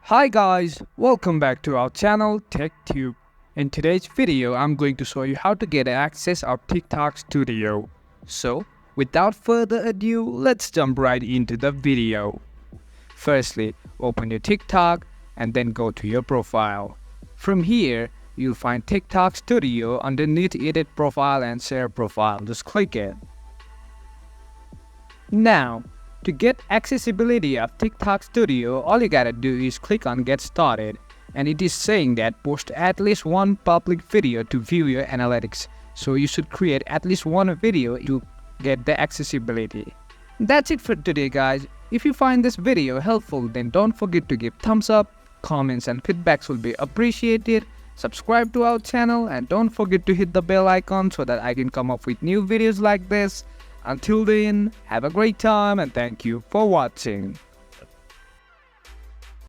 Hi guys, welcome back to our channel TechTube. In today's video, I'm going to show you how to get access of TikTok Studio. So, without further ado, let's jump right into the video. Firstly, open your TikTok and then go to your profile. From here, you'll find TikTok Studio underneath Edit Profile and Share Profile. Just click it. Now, to get accessibility of TikTok Studio, all you gotta do is click on Get Started, and it is saying that post at least one public video to view your analytics. So you should create at least one video to get the accessibility. That's it for today guys. If you find this video helpful, then don't forget to give thumbs up, comments and feedbacks will be appreciated. Subscribe to our channel and don't forget to hit the bell icon so that I can come up with new videos like this. Until then, have a great time and thank you for watching.